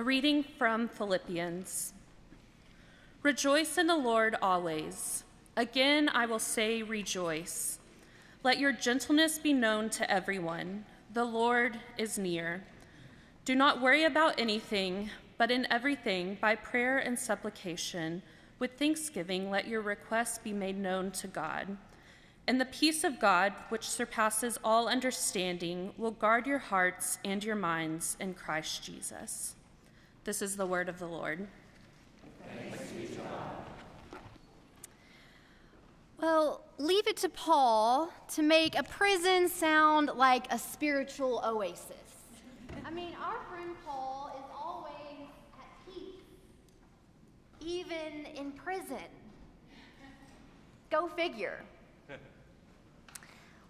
A reading from Philippians. Rejoice in the Lord always. Again, I will say rejoice. Let your gentleness be known to everyone. The Lord is near. Do not worry about anything, but in everything, by prayer and supplication, with thanksgiving, let your requests be made known to God. And the peace of God, which surpasses all understanding, will guard your hearts and your minds in Christ Jesus. This is the word of the Lord. Thanks be to God. Well, leave it to Paul to make a prison sound like a spiritual oasis. I mean, our friend Paul is always at peace, even in prison. Go figure.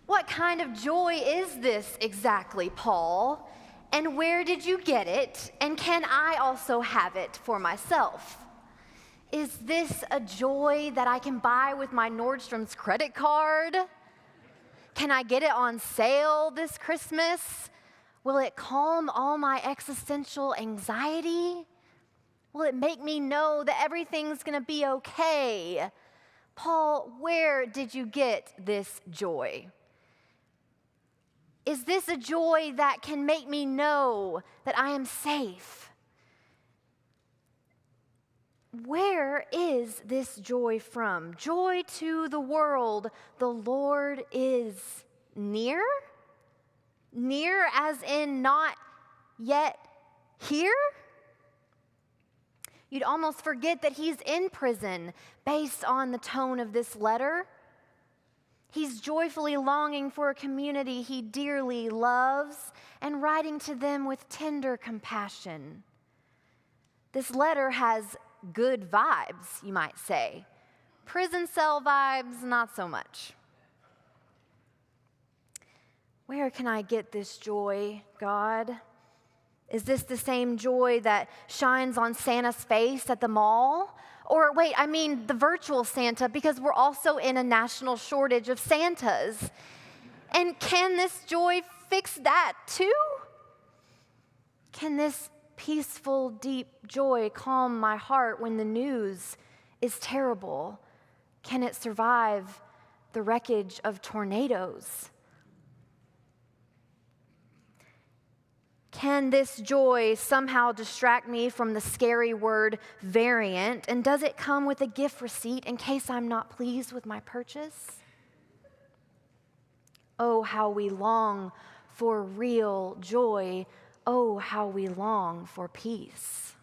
What kind of joy is this exactly, Paul? And where did you get it? And can I also have it for myself? Is this a joy that I can buy with my Nordstrom's credit card? Can I get it on sale this Christmas? Will it calm all my existential anxiety? Will it make me know that everything's going to be okay? Paul, where did you get this joy? Is this a joy that can make me know that I am safe? Where is this joy from? Joy to the world. The Lord is near? Near as in not yet here? You'd almost forget that he's in prison based on the tone of this letter. He's joyfully longing for a community he dearly loves and writing to them with tender compassion. This letter has good vibes, you might say. Prison cell vibes, not so much. Where can I get this joy, God? Is this the same joy that shines on Santa's face at the mall? Or wait, I mean the virtual Santa, because we're also in a national shortage of Santas. And can this joy fix that too? Can this peaceful, deep joy calm my heart when the news is terrible? Can it survive the wreckage of tornadoes? Can this joy somehow distract me from the scary word variant? And does it come with a gift receipt in case I'm not pleased with my purchase? Oh, how we long for real joy. Oh, how we long for peace.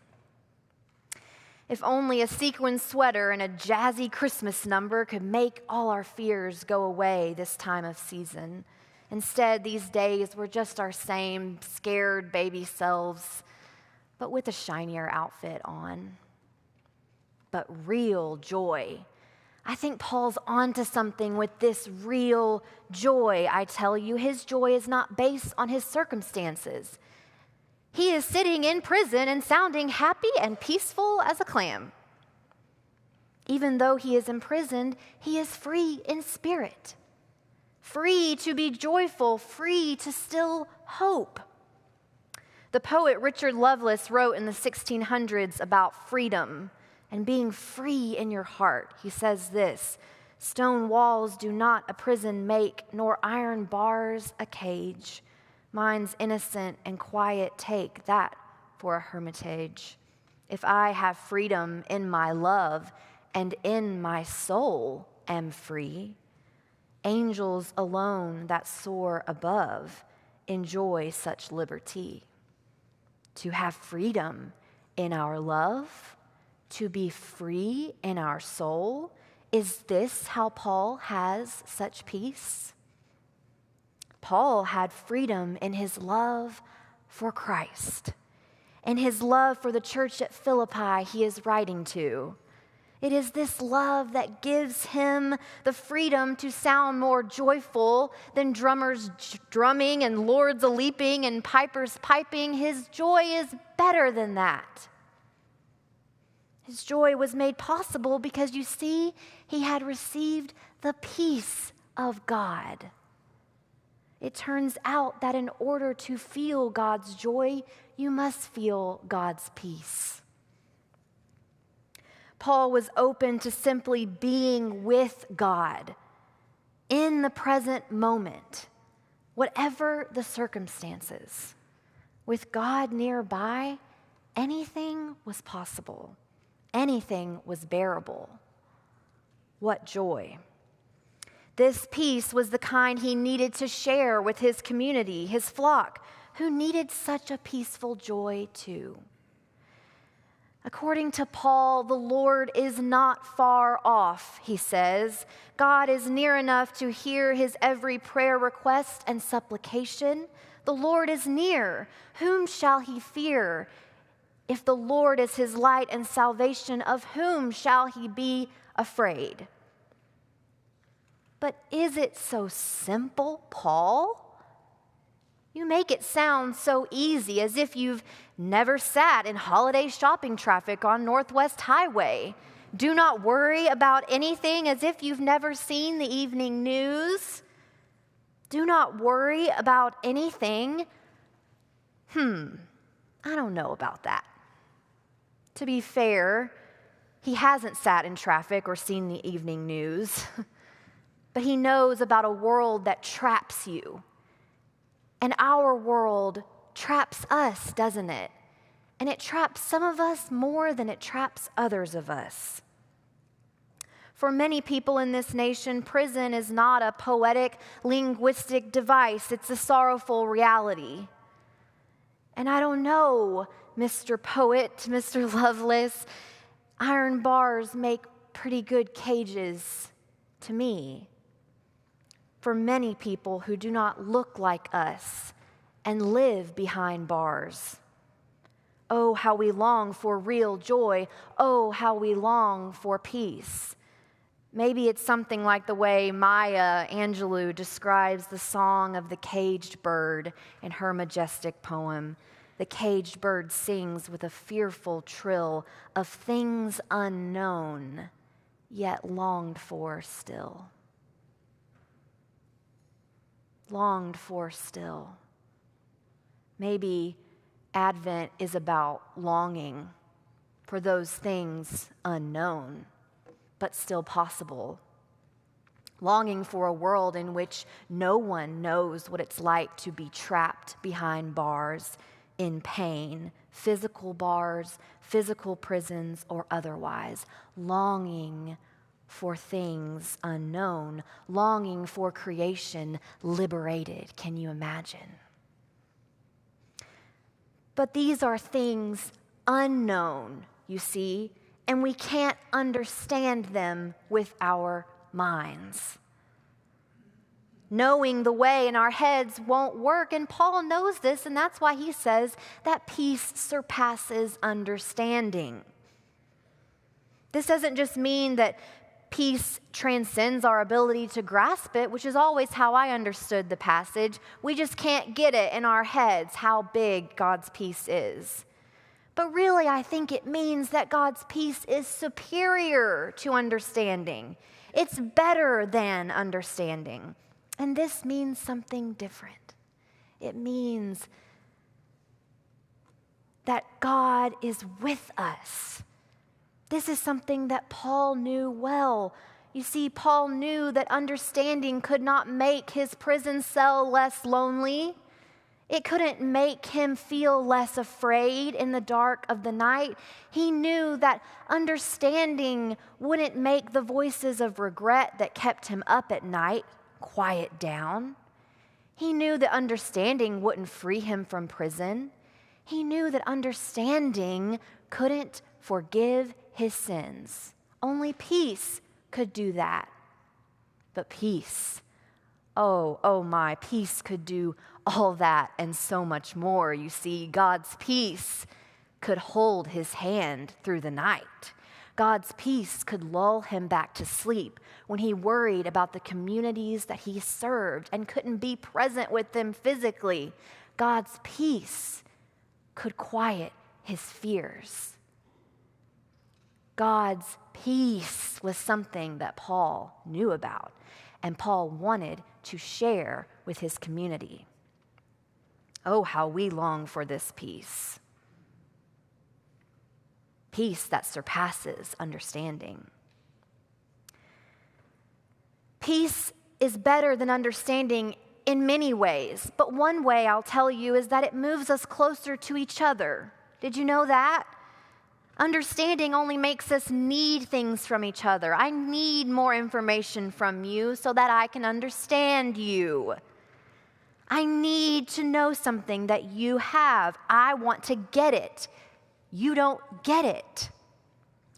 If only a sequin sweater and a jazzy Christmas number could make all our fears go away this time of season. Instead, these days, we're just our same scared baby selves, but with a shinier outfit on. But real joy. I think Paul's onto something with this real joy. I tell you, his joy is not based on his circumstances. He is sitting in prison and sounding happy and peaceful as a clam. Even though he is imprisoned, he is free in spirit. Free to be joyful, free to still hope. The poet Richard Lovelace wrote in the 1600s about freedom and being free in your heart. He says this, "Stone walls do not a prison make, nor iron bars a cage. Mind's innocent and quiet take that for a hermitage. If I have freedom in my love and in my soul am free, angels alone that soar above enjoy such liberty." To have freedom in our love, to be free in our soul, is this how Paul has such peace? Paul had freedom in his love for Christ, in his love for the church at Philippi he is writing to. It is this love that gives him the freedom to sound more joyful than drummers drumming and lords a-leaping and pipers piping. His joy is better than that. His joy was made possible because, you see, he had received the peace of God. It turns out that in order to feel God's joy, you must feel God's peace. Paul was open to simply being with God in the present moment, whatever the circumstances. With God nearby, anything was possible. Anything was bearable. What joy. This peace was the kind he needed to share with his community, his flock, who needed such a peaceful joy too. According to Paul, the Lord is not far off, he says. God is near enough to hear his every prayer request and supplication. The Lord is near. Whom shall he fear? If the Lord is his light and salvation, of whom shall he be afraid? But is it so simple, Paul? You make it sound so easy, as if you've never sat in holiday shopping traffic on Northwest Highway. Do not worry about anything, as if you've never seen the evening news. Do not worry about anything. I don't know about that. To be fair, he hasn't sat in traffic or seen the evening news. But he knows about a world that traps you. And our world traps us, doesn't it? And it traps some of us more than it traps others of us. For many people in this nation, prison is not a poetic, linguistic device. It's a sorrowful reality. And I don't know, Mr. Poet, Mr. Lovelace, iron bars make pretty good cages to me. For many people who do not look like us and live behind bars. Oh, how we long for real joy. Oh, how we long for peace. Maybe it's something like the way Maya Angelou describes the song of the caged bird in her majestic poem. The caged bird sings with a fearful trill of things unknown, yet longed for still. Longed for still. Maybe Advent is about longing for those things unknown, but still possible. Longing for a world in which no one knows what it's like to be trapped behind bars, in pain, physical bars, physical prisons, or otherwise. Longing for things unknown, longing for creation liberated. Can you imagine? But these are things unknown, you see, and we can't understand them with our minds. Knowing the way in our heads won't work, and Paul knows this, and that's why he says that peace surpasses understanding. This doesn't just mean that peace transcends our ability to grasp it, which is always how I understood the passage. We just can't get it in our heads how big God's peace is. But really, I think it means that God's peace is superior to understanding. It's better than understanding. And this means something different. It means that God is with us. This is something that Paul knew well. You see, Paul knew that understanding could not make his prison cell less lonely. It couldn't make him feel less afraid in the dark of the night. He knew that understanding wouldn't make the voices of regret that kept him up at night quiet down. He knew that understanding wouldn't free him from prison. He knew that understanding couldn't forgive his sins. Only peace could do that. But peace, oh my, peace could do all that and so much more. You see, God's peace could hold his hand through the night. God's peace could lull him back to sleep when he worried about the communities that he served and couldn't be present with them physically. God's peace could quiet his fears. God's peace was something that Paul knew about, and Paul wanted to share with his community. Oh, how we long for this peace. Peace that surpasses understanding. Peace is better than understanding in many ways, but one way I'll tell you is that it moves us closer to each other. Did you know that? Understanding only makes us need things from each other. I need more information from you so that I can understand you. I need to know something that you have. I want to get it. You don't get it.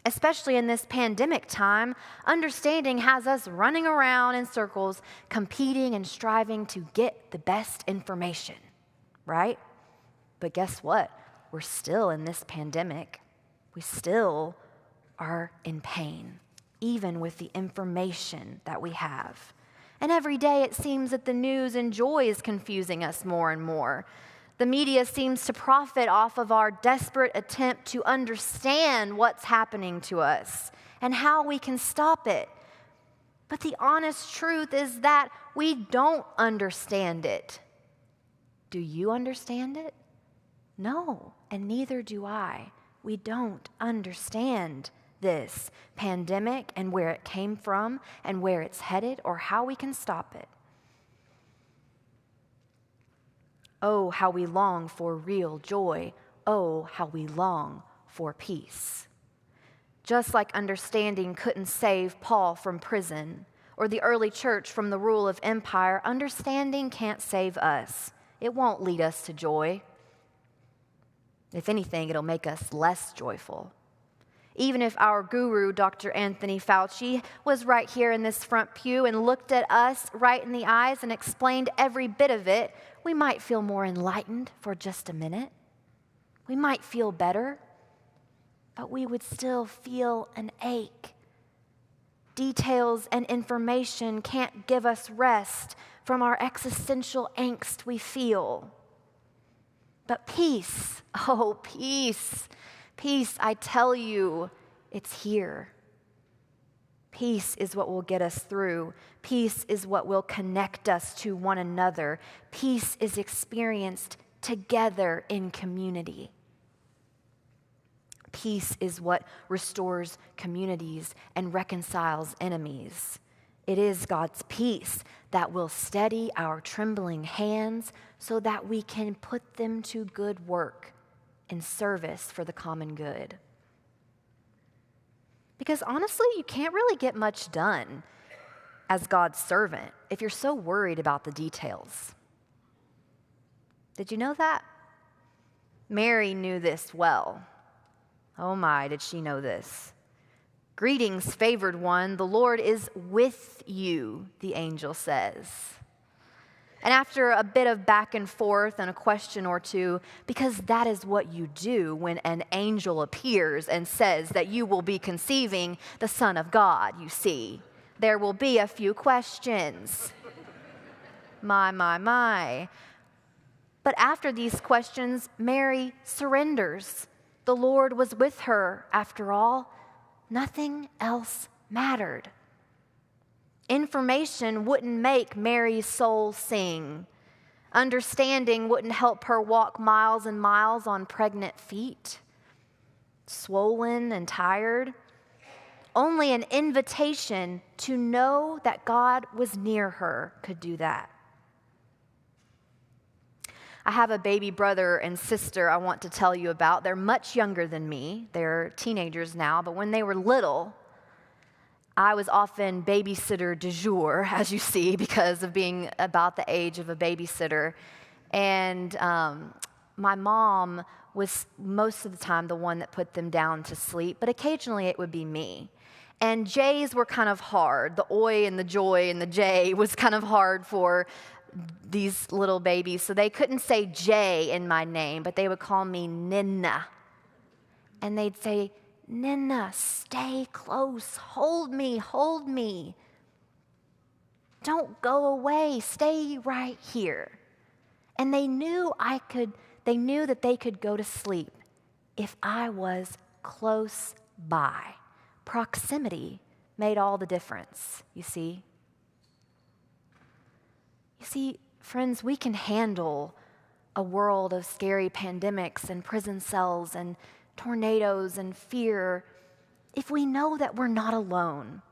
Especially in this pandemic time, understanding has us running around in circles, competing and striving to get the best information, right? But guess what? We're still in this pandemic. We still are in pain, even with the information that we have. And every day it seems that the news and joy is confusing us more and more. The media seems to profit off of our desperate attempt to understand what's happening to us and how we can stop it. But the honest truth is that we don't understand it. Do you understand it? No, and neither do I. We don't understand this pandemic and where it came from and where it's headed or how we can stop it. Oh, how we long for real joy. Oh, how we long for peace. Just like understanding couldn't save Paul from prison or the early church from the rule of empire, understanding can't save us. It won't lead us to joy. If anything, it'll make us less joyful. Even if our guru, Dr. Anthony Fauci, was right here in this front pew and looked at us right in the eyes and explained every bit of it, we might feel more enlightened for just a minute. We might feel better, but we would still feel an ache. Details and information can't give us rest from our existential angst we feel. But peace, oh, peace, peace, I tell you, it's here. Peace is what will get us through. Peace is what will connect us to one another. Peace is experienced together in community. Peace is what restores communities and reconciles enemies. It is God's peace that will steady our trembling hands so that we can put them to good work in service for the common good. Because honestly, you can't really get much done as God's servant if you're so worried about the details. Did you know that? Mary knew this well. Oh my, did she know this? Greetings, favored one, the Lord is with you, the angel says. And after a bit of back and forth and a question or two, because that is what you do when an angel appears and says that you will be conceiving the Son of God, you see. There will be a few questions. My. But after these questions, Mary surrenders. The Lord was with her after all. Nothing else mattered. Information wouldn't make Mary's soul sing. Understanding wouldn't help her walk miles and miles on pregnant feet, swollen and tired. Only an invitation to know that God was near her could do that. I have a baby brother and sister I want to tell you about. They're much younger than me. They're teenagers now, but when they were little, I was often babysitter du jour, as you see, because of being about the age of a babysitter. And my mom was most of the time the one that put them down to sleep, but occasionally it would be me. And J's were kind of hard. The oi and the joy and the J was kind of hard for these little babies. So they couldn't say J in my name, but they would call me Nina. And they'd say, Nina, stay close. Hold me. Don't go away. Stay right here. And they knew that they could go to sleep if I was close by. Proximity made all the difference, you see. You see, friends, we can handle a world of scary pandemics and prison cells and tornadoes and fear, if we know that we're not alone,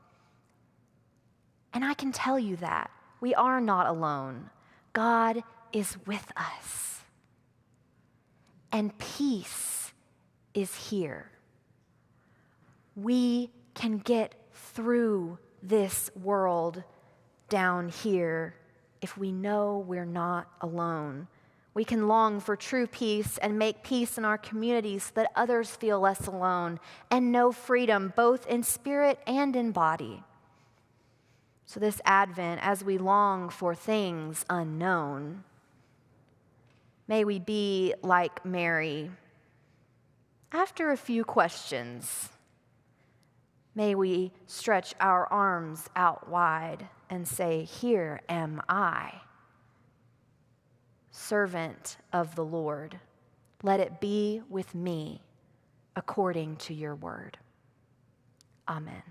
and I can tell you that, we are not alone. God is with us. And peace is here. We can get through this world down here if we know we're not alone. We can long for true peace and make peace in our communities so that others feel less alone and know freedom both in spirit and in body. So this Advent, as we long for things unknown, may we be like Mary. After a few questions, may we stretch our arms out wide and say, "Here am I, servant of the Lord. Let it be with me according to your word." Amen.